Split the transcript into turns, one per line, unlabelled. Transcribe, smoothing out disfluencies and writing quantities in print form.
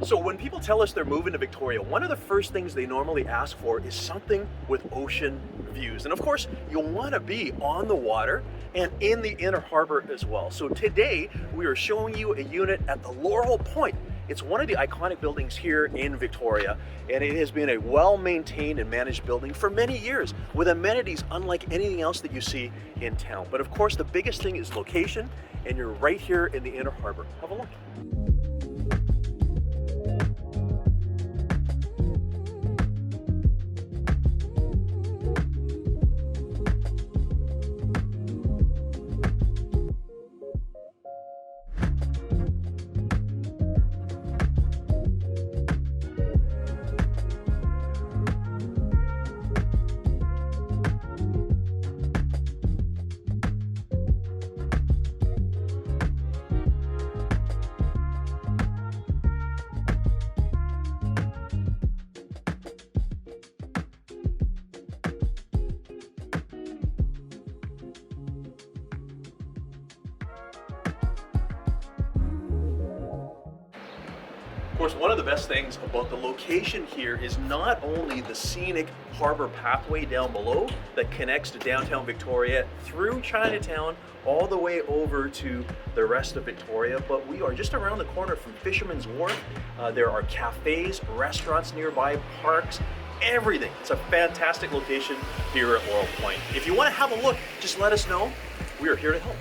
So when people tell us they're moving to Victoria, one of the first things they normally ask for is something with ocean views. And of course, you'll want to be on the water and in the Inner Harbour as well. So today, we are showing you a unit at the Laurel Point. It's one of the iconic buildings here in Victoria, and it has been a well-maintained and managed building for many years, with amenities unlike anything else that you see in town. But of course, the biggest thing is location, and you're right here in the Inner Harbour. Have a look. Of course, one of the best things about the location here is not only the scenic harbor pathway down below that connects to downtown Victoria through Chinatown all the way over to the rest of Victoria, but we are just around the corner from Fisherman's Wharf. There are cafes, restaurants nearby, parks, everything. It's a fantastic location here at Laurel Point. If you want to have a look, just let us know. We are here to help.